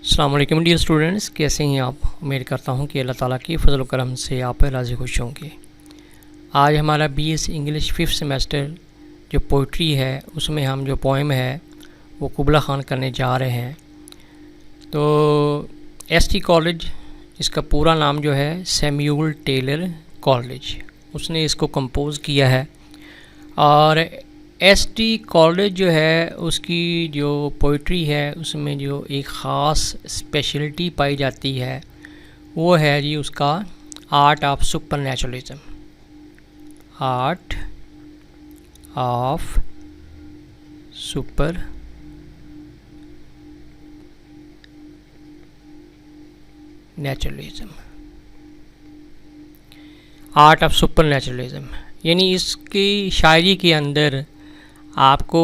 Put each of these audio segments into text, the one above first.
अस्सलाम वालेकुम dear students, कैसे हैं आप। उम्मीद करता हूं कि अल्लाह ताला की फ़ज़ल व करम से आप पर राज़ी खुश होंगे। आज हमारा बीएस इंग्लिश 5th सेमेस्टर जो पोइट्री है उसमें हम जो पोएम है वो कुबला ख़ान करने जा रहे हैं। तो एसटी कॉलेज, इसका पूरा नाम जो है सैमुअल टेलर कॉलेज, उसने इसको कंपोज़ किया है। और एसटी कॉलेज जो है उसकी जो पोइट्री है उसमें जो एक ख़ास स्पेशलिटी पाई जाती है वो है जी उसका art of supernaturalism. Art of supernaturalism. Art of supernaturalism यानी इसकी शायरी के अंदर आपको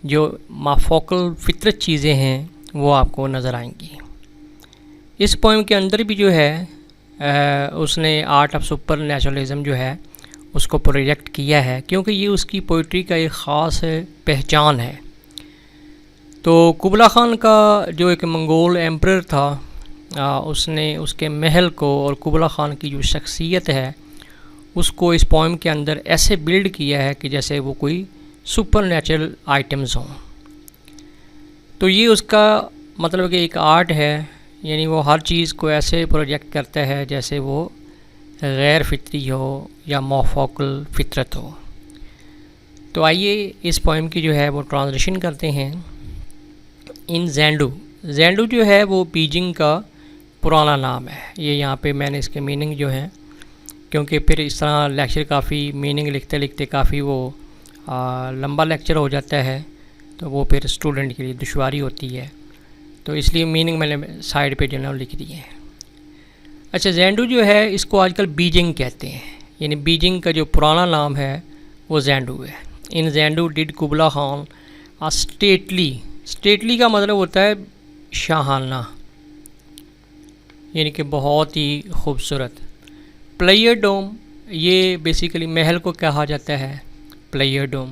जो माफोकल फितरत चीज़ें हैं वो आपको नज़र आएंगी। इस पोएम के अंदर भी जो है उसने आर्ट ऑफ सुपर नेचुरलिज्म जो है उसको प्रोजेक्ट किया है, क्योंकि ये उसकी पोइट्री का एक ख़ास पहचान है। तो कुबला ख़ान का जो एक मंगोल एम्परर था, उसने उसके महल को और कुबला ख़ान की जो शख्सियत है उसको इस पोएम के अंदर ऐसे बिल्ड किया है कि जैसे वो कोई सुपर नेचुरल आइटम्स हों। तो ये उसका मतलब कि एक आर्ट है, यानी वो हर चीज़ को ऐसे प्रोजेक्ट करता है जैसे वो गैर फितरी हो या माफोकल फितरत हो। तो आइए इस पोएम की जो है वो ट्रांसलेशन करते हैं। इन ज़ैंडू, ज़ैंडू जो है वो बीजिंग का पुराना नाम है। ये यहाँ पे मैंने इसके मीनिंग जो है, क्योंकि फिर इस तरह लेक्चर काफ़ी मीनिंग लिखते लिखते काफ़ी वो लंबा लेक्चर हो जाता है, तो वो फिर स्टूडेंट के लिए दुश्वारी होती है, तो इसलिए मीनिंग मैंने साइड पे जो है लिख दिए हैं। अच्छा, ज़ैंडू जो है इसको आजकल बीजिंग कहते हैं, यानी बीजिंग का जो पुराना नाम है वो ज़ैंडू है। In Xanadu did Kubla Khan a stately, stately का मतलब होता है शाहाना, यानी कि बहुत ही खूबसूरत। प्लेयर डोम, ये बेसिकली महल को कहा जाता है, प्लेयर डोम।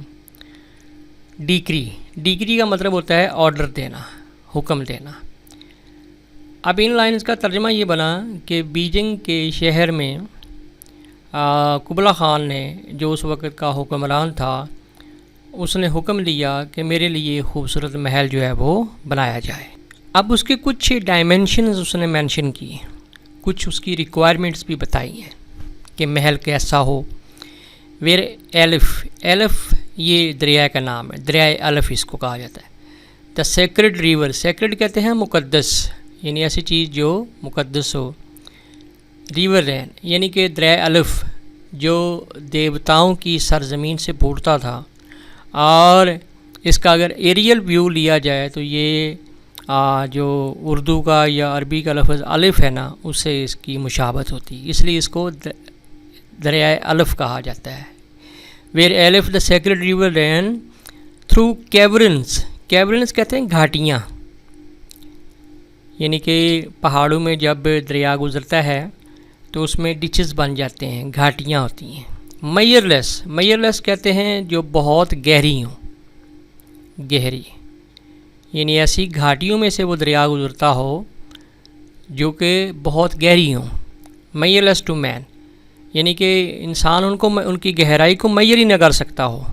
डिक्री, डिक्री का मतलब होता है ऑर्डर देना, हुक्म देना। अब इन लाइन्स का तर्जमा ये बना कि बीजिंग के शहर में कुबला ख़ान ने, जो उस वक़्त का हुक्मरान था, उसने हुक्म दिया कि मेरे लिए खूबसूरत महल जो है वो बनाया जाए। अब उसके कुछ डायमेंशंस उसने मेंशन किए, कुछ उसकी रिक्वायरमेंट्स भी बताई हैं कि महल कैसा हो। वेर एलिफ, एलिफ ये दरिया का नाम है, दरियाए अलिफ इसको कहा जाता है। द सेक्रेड रिवर, सेक्रेड कहते हैं मुक़द्दस, यानी ऐसी चीज़ जो मुक़द्दस हो। रिवर रैन, यानी कि दरियाए अलिफ जो देवताओं की सरज़मीन से फूटता था। और इसका अगर एरियल व्यू लिया जाए तो ये जो उर्दू का या अरबी का लफ्ज़ अलिफ है ना, उससे इसकी मुशाबत होती है, इसलिए इसको दरियाए अलिफ कहा जाता है। Where Alph the sacred river ran through caverns, caverns कहते हैं घाटियाँ, यानी कि पहाड़ों में जब दरिया गुज़रता है तो उसमें डिचेस बन जाते हैं, घाटियाँ होती हैं। मयरलेस, मयरलेस कहते हैं जो बहुत गहरी हों, गहरी, यानी ऐसी घाटियों में से वो दरिया गुज़रता हो जो कि बहुत गहरी हों। मयरलेस टू मैन, यानी कि इंसान उनको, उनकी गहराई को मैयर ही न कर सकता हो।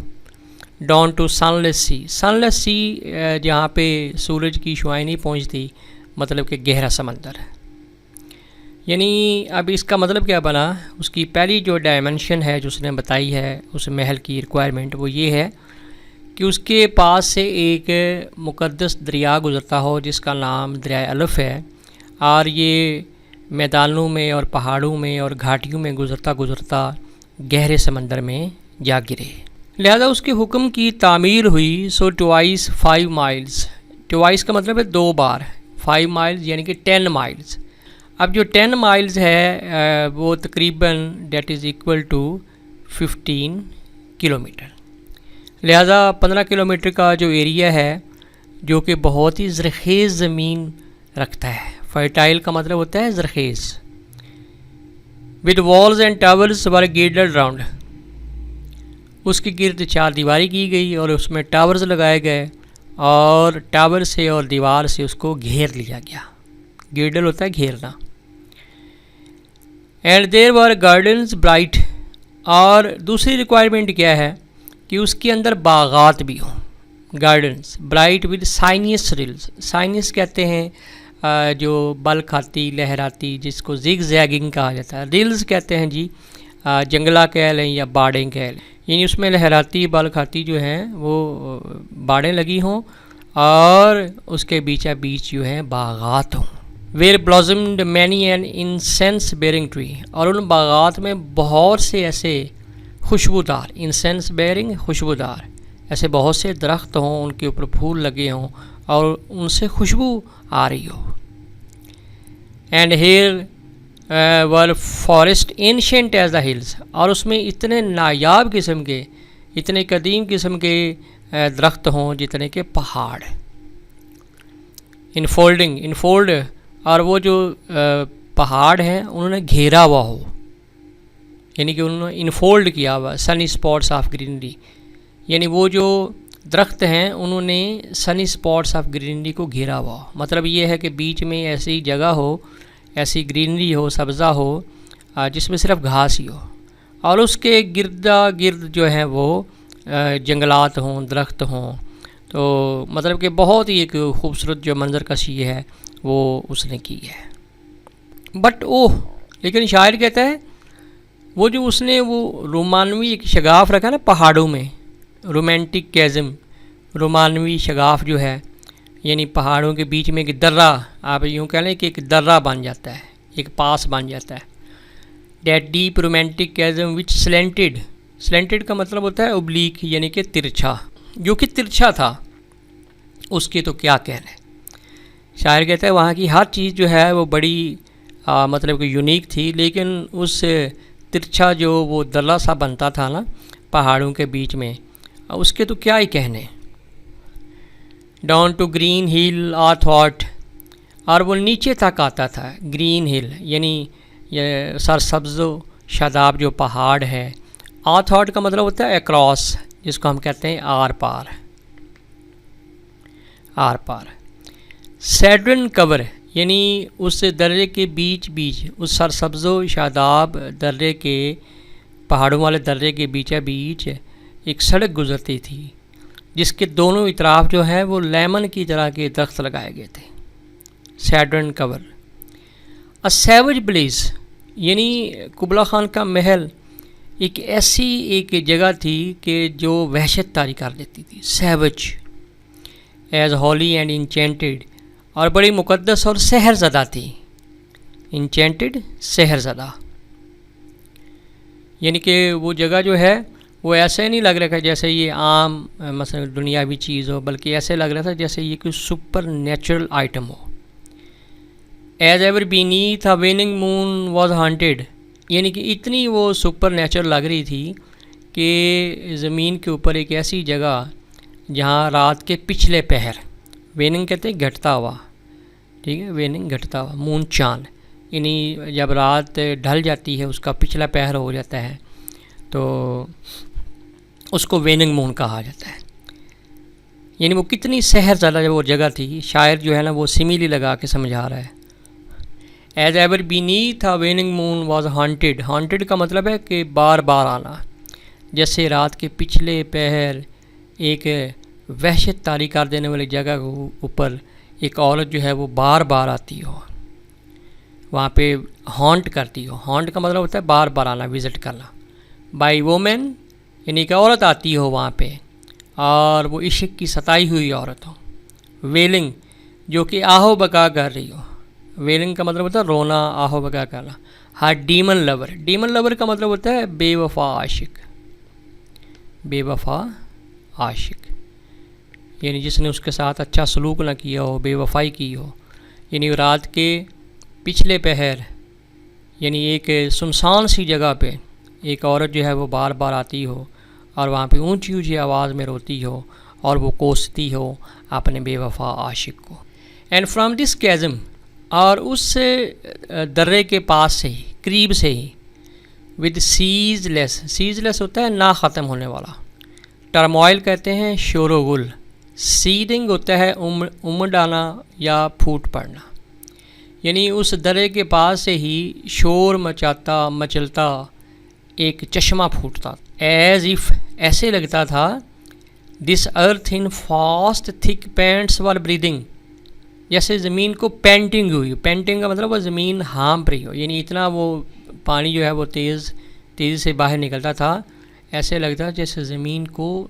Down to sunless sea, sunless sea जहाँ पे सूरज की शुआएं नहीं पहुँचती, मतलब कि गहरा समंदर। यानी अब इसका मतलब क्या बना, उसकी पहली जो डायमेंशन है जो उसने बताई है उस महल की रिक्वायरमेंट, वो ये है कि उसके पास से एक मुक़द्दस दरिया गुज़रता हो जिसका नाम दरियाए अलिफ है, और ये मैदानों में और पहाड़ों में और घाटियों में गुज़रता गुज़रता गहरे समंदर में जा गिरे। लिहाजा उसके हुक्म की तामीर हुई। सो ट्वाइस 5 माइल्स, ट्वाइस का मतलब है 2 बार, 5 माइल्स यानी कि 10 माइल्स। अब जो 10 माइल्स है वो तकरीबन that is equal to 15 kilometre. लिहाजा 15 किलोमीटर का जो एरिया है जो कि बहुत ही ज़रख़ेज़ ज़मीन रखता है। फर्टाइल का मतलब होता है ज़रख़ेज़। With walls and towers were गेटेड राउंड, उसके गिर्द 4 दीवारी की गई और उसमें टावर्स लगाए गए और टावर से और दीवार से उसको घेर लिया गया। गिर्डल होता है घेरना। And there were gardens bright, और दूसरी रिक्वायरमेंट क्या है कि उसके अंदर बागात भी हों। गार्डन्स ब्राइट विद साइनियस रिल्स, साइनियस कहते हैं जो बल खाती लहराती, जिसको जिग जैगिंग कहा जाता है। रिल्स कहते हैं जी जंगला कह लें या बाड़ें कह लें, यानी उसमें लहराती बल खाती जो हैं वो बाड़ें लगी हों और उसके बीचा बीच जो है बागात हों। Where blossomed many and incense bearing tree, और उन बागात में बहुत से ऐसे खुशबूदार, इंसेंस बेरिंग खुशबूदार, ऐसे बहुत से दरख्त हों, उनके ऊपर फूल लगे हों और उनसे खुशबू आ रही हो। And here were forest ancient as the hills, और उसमें इतने नायाब किस्म के, इतने कदीम किस्म के दरख्त हों जितने के पहाड़। इनफोल्डिंग, इनफोल्ड, और वो जो पहाड़ हैं उन्होंने घेरा हुआ हो, यानी कि उन्होंने इनफोल्ड किया हुआ। सनी स्पॉट्स ऑफ ग्रीनरी, यानी वो जो दरख्त हैं उन्होंने सनी स्पॉट्स ऑफ ग्रीनरी को घेरा हुआ हो। मतलब ये है कि बीच में ऐसी जगह हो, ऐसी ग्रीनरी हो, सब्ज़ा हो जिसमें सिर्फ घास ही हो, और उसके गिरदा गिर्द जो है वो जंगलात हों, दरख्त हों। तो मतलब कि बहुत ही एक खूबसूरत जो मंजर कशी है वो उसने की है। बट ओह, लेकिन शायर कहता है वो जो उसने वो रोमानवी एक शगाफ रखा ना पहाड़ों में, रोमांटिक कैज़म, रोमानवी शगाफ जो है, यानी पहाड़ों के बीच में एक दर्रा, आप यूँ कह लें कि एक दर्रा बन जाता है, एक पास बन जाता है। That deep romantic chasm which slanted, slanted का मतलब होता है ओब्लीक, यानी कि तिरछा, जो कि तिरछा था, उसके तो क्या कहना है। शायर कहता है वहाँ की हर चीज़ जो है वो बड़ी मतलब कि यूनिक थी, लेकिन उस तिरछा जो वो दर्रा सा बनता था ना पहाड़ों के बीच में, उसके तो क्या ही कहने। डाउन टू ग्रीन हिल आ थॉट, और वो नीचे तक आता था। ग्रीन हिल यानी ये सरसब्ज़ो शादाब जो पहाड़ है। आ थॉट का मतलब होता है अक्रॉस, जिसको हम कहते हैं आर पार, आर पार। सैडन कवर, यानी उस दर्रे के बीच बीच, उस सरसब्ज़ो शादाब दर्रे के, पहाड़ों वाले दर्रे के बीचा बीच एक सड़क गुजरती थी, जिसके दोनों इतराफ जो है वो लेमन की तरह के दरख्त लगाए गए थे। Cedarn cover. A savage place, यानी कुबला खान का महल एक ऐसी एक जगह थी कि जो वहशत तारी कर देती थी। सैवज एज हॉली एंड इंचेंटेड, और बड़ी मुकद्दस और सहरज़दा थी। इंचेंटेड सहरज़दा, यानी कि वो जगह जो है वो ऐसे नहीं लग रहा था जैसे ये आम मसलन दुनियावी चीज़ हो, बल्कि ऐसे लग रहा था जैसे ये कोई सुपर नेचुरल आइटम हो। As ever beneath a waning moon was haunted, यानी कि इतनी वो सुपर नेचुरल लग रही थी कि ज़मीन के ऊपर एक ऐसी जगह जहाँ रात के पिछले पहर, वेनिंग कहते हैं घटता हुआ, ठीक है, वेनिंग घटता हुआ, मून चाँद, यानी जब रात ढल जाती है उसका पिछला पहर हो जाता है तो उसको वेनिंग मून कहा जाता है। यानी वो कितनी सहरज़दा वो जगह थी। शायर जो है ना वो सिमिली लगा के समझा रहा है। As ever beneath a waning moon was haunted, haunted का मतलब है कि बार बार आना, जैसे रात के पिछले पहर एक वहशत तारी कर देने वाली जगह के ऊपर एक औरत जो है वो बार बार आती हो, वहाँ पे हॉन्ट करती हो। हॉन्ट का मतलब होता है बार बार आना, विज़िट करना। बाई वोमेन, यानी कि औरत आती हो वहाँ पे और वो इश्क की सताई हुई औरत हो। वेलिंग, जो कि आहो बका कर रही हो। वेलिंग का मतलब होता है रोना, आहो बका करना। हाँ, डीमन लवर, डीमन लवर का मतलब होता है बेवफा आशिक, बेवफा आशिक, यानी जिसने उसके साथ अच्छा सलूक ना किया हो, बेवफाई की हो। यानी रात के पिछले पहर, यानी एक सुनसान सी जगह पे एक औरत जो है वो बार बार आती हो और वहाँ पे ऊंची ऊंची आवाज़ में रोती हो और वो कोसती हो अपने बेवफा आशिक को। एंड फ्रॉम दिस कैज़म, और उस दर्रे के पास से ही, करीब से ही, विद सीजलेस, सीजलेस होता है ना ख़त्म होने वाला, टर्मोइल कहते हैं शोरोगुल, सीडिंग होता है उमड़ आना या फूट पड़ना, यानी उस दरे के पास से ही शोर मचलता एक चश्मा फूटता। एज इफ़, ऐसे लगता था, this earth in fast thick pants were breathing, जैसे ज़मीन को पेंटिंग हुई। पेंटिंग का मतलब वो ज़मीन हाँप रही हो, यानी इतना वो पानी जो है वो तेज़ी से बाहर निकलता था। ऐसे लगता जैसे ज़मीन को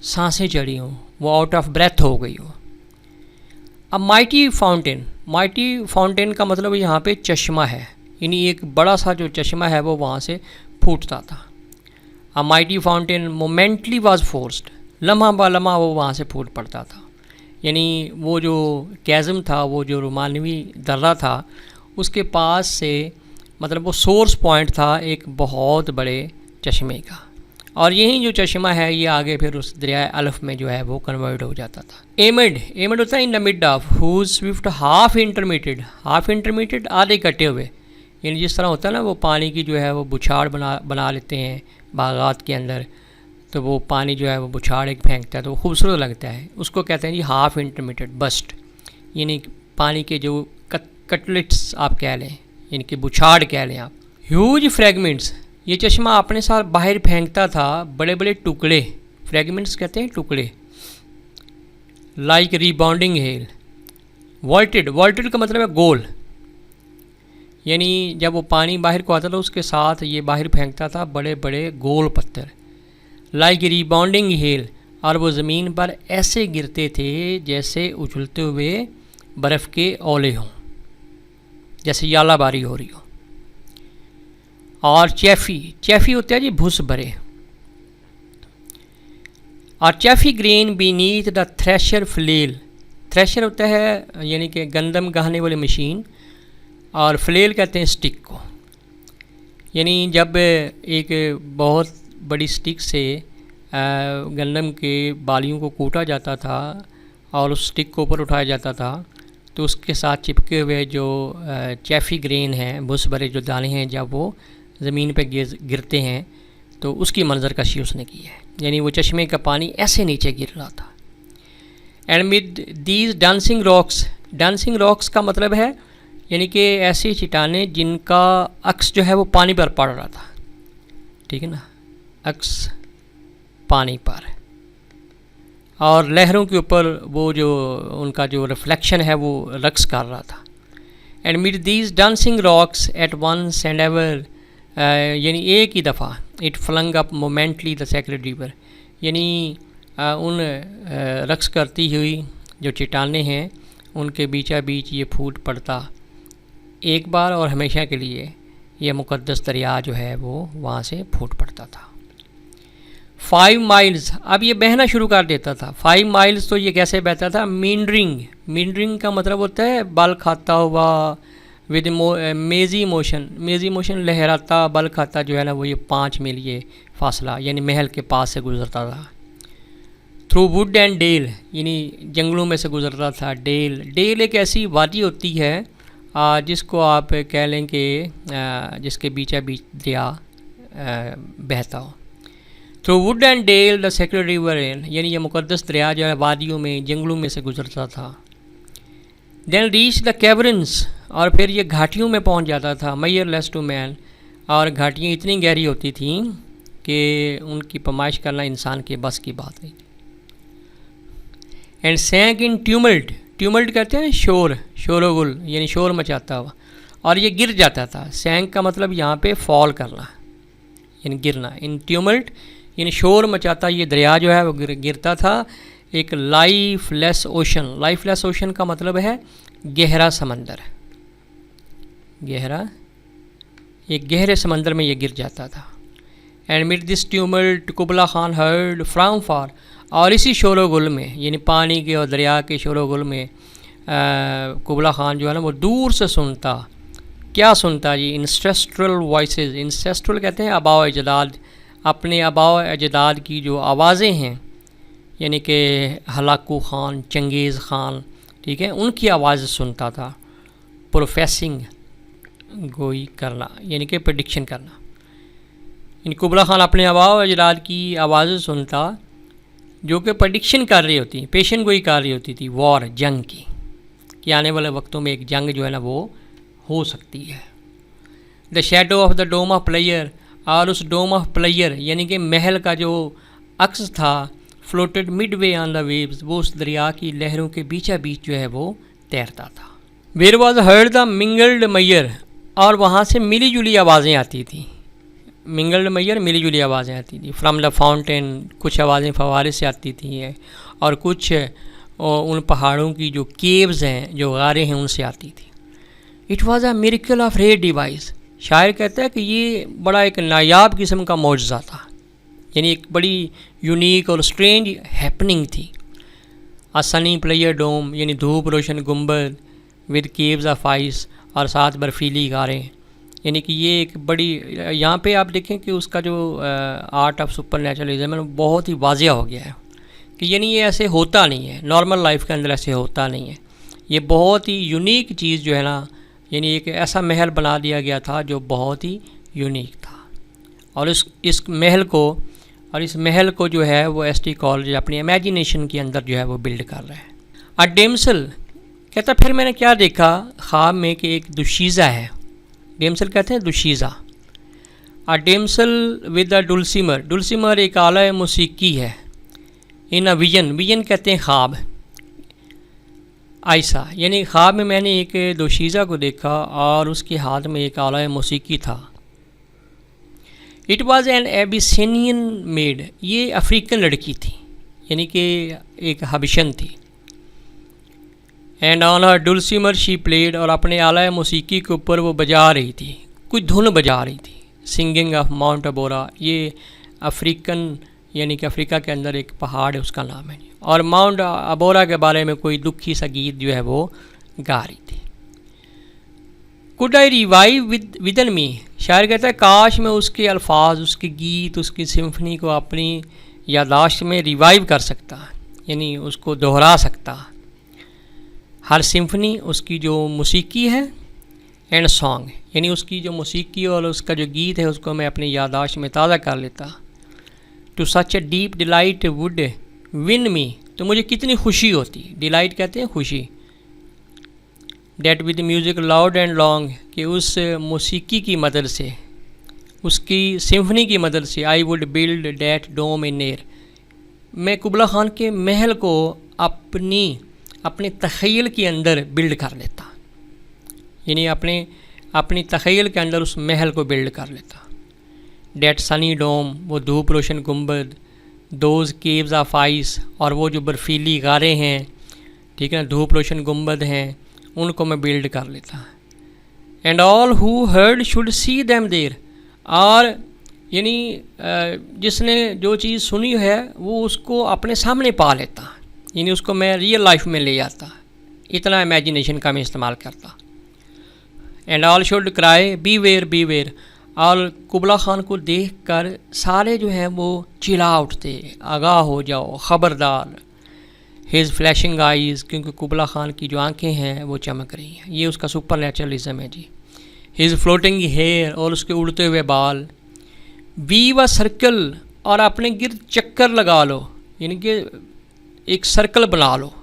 सांसें चढ़ी हों, वो आउट ऑफ ब्रेथ हो गई हो। अब माइटी फाउंटेन का मतलब यहाँ पे चश्मा है, यानी एक बड़ा सा जो चश्मा है वो वहाँ से फूटता था। अ mighty fountain momentarily was forced, लम्हा बा लम्हा वो वहाँ से फूट पड़ता था। यानी वो जो कैज़म था, वो जो रोमानवी दर्रा था, उसके पास से मतलब वो सोर्स पॉइंट था एक बहुत बड़े चश्मे का, और यही जो चश्मा है ये आगे फिर उस दरिया अल्फ में जो है वो कन्वर्ट हो जाता था। एमिड होता है in the mid of, whose swift half intermediate आधे कटे हुए, यानी जिस तरह होता है ना वो पानी की जो है वो बुछाड़ बना लेते हैं बागात के अंदर, तो वो पानी जो है वो बुछाड़ एक फेंकता है तो वो खूबसूरत लगता है, उसको कहते हैं जी हाफ इंटरमीडिएट बस्ट, यानी पानी के जो कटलेट्स आप कह लें, यानी कि बुछाड़ कह लें आप। ह्यूज फ्रेगमेंट्स, ये चश्मा अपने साथ बाहर फेंकता था बड़े बड़े टुकड़े, फ्रेगमेंट्स कहते हैं टुकड़े, लाइक रिबाउंडिंग हेल। वॉल्टेड का मतलब है गोल, यानी जब वो पानी बाहर को आता था उसके साथ ये बाहर फेंकता था बड़े बड़े गोल पत्थर, लाइक रिबाउंडिंग हेल, और वो ज़मीन पर ऐसे गिरते थे जैसे उछलते हुए बर्फ़ के ओले हों, जैसे यालाबारी हो रही हो। और चैफ़ी होता है जी भुस भरे, और chaffy grain beneath the thresher flail, thresher होता है यानी कि गंदम गाहने वाली मशीन, और फ्लेल कहते हैं स्टिक को, यानी जब एक बहुत बड़ी स्टिक से गंदम के बालियों को कूटा जाता था और उस स्टिक को ऊपर उठाया जाता था, तो उसके साथ चिपके हुए जो चैफ़ी ग्रेन हैं, भुस भरे जो दाने हैं, जब वो ज़मीन पे गिरते हैं तो उसकी मंजरकशी उसने की है, यानी वो चश्मे का पानी ऐसे नीचे गिर रहा था। And with these dancing rocks का मतलब है यानी कि ऐसी चट्टानें जिनका अक्स जो है वो पानी पर पड़ रहा था, ठीक है ना, अक्स पानी पर, और लहरों के ऊपर वो जो उनका जो रिफ्लेक्शन है वो रक्स कर रहा था। And mid these dancing rocks at once and ever, यानी एक ही दफ़ा, it flung up momently the sacred river, यानी उन रक्स करती हुई जो चट्टानें हैं उनके बीचा बीच ये फूट पड़ता एक बार और हमेशा के लिए, ये मुक़द्दस दरिया जो है वो वहाँ से फूट पड़ता था। 5 माइल्स, अब ये बहना शुरू कर देता था। 5 माइल्स तो ये कैसे बहता था, मींडरिंग का मतलब होता है बल खाता हुआ, विद मेजी मोशन लहराता बल खाता जो है ना, वो ये 5 मील ये फासला यानी महल के पास से गुजरता था। थ्रू वुड एंड डेल, यानी जंगलों में से गुजरता था। डेल एक ऐसी वादी होती है जिसको आप कह लें कि जिसके बीचा बीच दरिया बहता हो। Through wood and dale the sacred river, यानी ये मुक़द्दस दरिया जो है वादियों में जंगलों में से गुजरता था। देन रीच द कैवर्न्स, और फिर ये घाटियों में पहुंच जाता था। मैयर लेस टू मैन, और घाटियाँ इतनी गहरी होती थीं कि उनकी पैमाइश करना इंसान के बस की बात नहीं थी। एंड सैंक इन ट्यूमल्ट कहते हैं शोरगुल, यानी शोर मचाता हुआ, और ये गिर जाता था। सैंक का मतलब यहाँ पे फॉल करना यानी गिरना। इन ट्यूमल्ट यानी शोर मचाता ये दरिया जो है वो गिरता था एक लाइफलेस ओशन का मतलब है गहरा समंदर, एक गहरे समंदर में ये गिर जाता था। And mid this tumult Kubla Khan heard from far, और इसी शोरगुल में यानी पानी के और दरिया के शोरगुल में कुबला खान जो है ना वो दूर से सुनता। क्या सुनता जी, इंसेस्ट्रल वॉइसेस, इंसेस्ट्रल कहते हैं आबाओ अजदाद, अपने आबाओ अजदाद की जो आवाज़ें हैं, यानी कि हलाकू ख़ान, चंगेज़ ख़ान, ठीक है, उनकी आवाज़ सुनता था। प्रोफेसिंग गोई करना यानी कि प्रेडिक्शन करना, यानी कुबला ख़ान अपने आबाओ अजदाद की आवाज़ें सुनता जो कि प्रडिक्शन कर रही होती, पेशेंट गोई कर रही होती थी वॉर, जंग की, कि आने वाले वक्तों में एक जंग जो है ना वो हो सकती है। The shadow of the dome of pleasure, और उस डोम ऑफ प्लेयर यानी कि महल का जो अक्स था, floated mid way on the waves, वो उस दरिया की लहरों के बीचा बीच जो है वो तैरता था। Where was heard the mingled measure, और वहाँ से मिली जुली आवाज़ें आती थी। मिंगल्ड मैयर, मिली जुली आवाज़ें आती थी। फ्रॉम द फाउंटेन, कुछ आवाज़ें फवारे से आती थी, और कुछ उन पहाड़ों की जो केव्स हैं, जो गारें हैं, उनसे आती थी। It was a miracle of rare device, शायर कहता है कि ये बड़ा एक नायाब किस्म का मौजज़ा था, यानी एक बड़ी यूनिक और स्ट्रेंज हैपनिंग थी। अ सनी प्लेयर डोम, यानी धूप रोशन गुंबद, विद केव्स ऑफ आइस, और साथ बर्फीली गारें, यानी कि ये एक बड़ी, यहाँ पे आप देखें कि उसका जो आर्ट ऑफ सुपर नेचुरलिज्म है बहुत ही वाजिया हो गया है कि यानी ये ऐसे होता नहीं है, नॉर्मल लाइफ के अंदर ऐसे होता नहीं है। ये बहुत ही यूनिक चीज़ जो है ना, यानी एक ऐसा महल बना दिया गया था जो बहुत ही यूनिक था। और इस महल को जो है वो एसटी कॉलेज अपनी इमेजिनेशन के अंदर जो है वो बिल्ड कर रहा है। अ डेमसल कहता, फिर मैंने क्या देखा ख्वाब में कि एक दुशीज़ा है। डेमसल कहते हैं दुशीज़ा। अ डेमसल विद अ डुल्सीमर, डुल्सीमर एक आला मौसीकी है। इन अ विजन, विजन कहते हैं ख्वाब, आयसा, यानी ख्वाब में मैंने एक दोशीज़ा को देखा और उसके हाथ में एक आला मौसीकी था। It was an Abyssinian maid, ये अफ्रीकन लड़की थी, यानी कि एक हबशन थी। And on her dulcimer she played, और अपने आला मौसीकी के ऊपर वो बजा रही थी, कुछ धुन बजा रही थी। सिंगिंग ऑफ माउंट अबोरा, ये अफ्रीकन यानी कि अफ्रीका के अंदर एक पहाड़ है, उसका नाम है। और माउंट अबोरा के बारे में कोई दुखी सा गीत जो है वो गा रही थी। कुड आई रिवाइव विदन मी, शायर कहता है काश मैं उसके अल्फाज, उसके गीत, उसकी सिम्फनी को अपनी यादाश्त में रिवाइव कर सकता, यानी उसको दोहरा सकता। हर सिम्फनी, उसकी जो मौसीकी है, एंड सॉन्ग, यानी उसकी जो मौसीकी और उसका जो गीत है उसको मैं अपनी यादाश्त में ताज़ा कर लेता। To such a deep delight would win me, तो मुझे कितनी खुशी होती, डिलाइट कहते हैं खुशी। That with music loud and long, कि उस मौसीकी की मदद से, उसकी सिम्फनी की मदद से, I would build that dome in air, मैं कुबला खान के महल को अपने तख़य्युल के अंदर बिल्ड कर लेता, यानी अपनी तख़य्युल के अंदर उस महल को बिल्ड कर लेता। डेट सनी डोम, वो धूप रोशन गुंबद, दोज केव्स ऑफ आइस, और वो जो बर्फीली गारें हैं, ठीक है ना, धूप रोशन गुंबद हैं, उनको मैं बिल्ड कर लेता। And all who heard should see them there, और यानी जिसने जो चीज़ सुनी है वो उसको अपने सामने पा लेता, यानी उसको मैं रियल लाइफ में ले आता। इतना इमेजिनेशन का मैं इस्तेमाल करता। And all should cry beware, और कुबला खान को देख कर सारे जो हैं वो चिल्ला उठते, आगाह हो जाओ, ख़बरदार। हिज फ्लैशिंग आइज़, क्योंकि कुबला खान की जो आंखें हैं वो चमक रही हैं, ये उसका सुपर नेचुरलिज्म है जी। हिज फ्लोटिंग हेयर, और उसके उड़ते हुए बाल। वीव अ सर्कल, और अपने गिर्द चक्कर लगा लो, यानी कि एक सर्कल बना लो।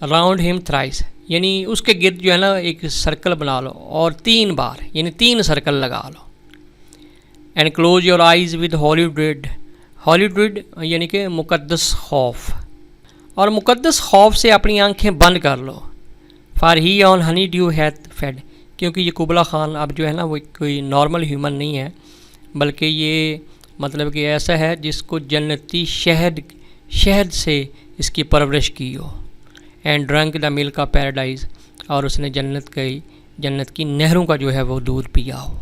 राउंड हिम थ्राइस, यानी उसके गिर्द जो है ना एक सर्कल बना लो, और 3 बार, यानी 3 सर्कल लगा लो। And close your eyes with holy dread, holy dread यानी कि मुकद्दस खौफ, और मुकद्दस खौफ से अपनी आंखें बंद कर लो। For he on honey dew hath fed, क्योंकि ये कुबला खान अब जो है ना वो कोई नॉर्मल ह्यूमन नहीं है, बल्कि ये मतलब कि ऐसा है जिसको जन्नती शहद से इसकी परवरिश की हो। And drunk the milk of paradise, और उसने जन्नत की नहरों का जो है वो दूध पिया हो।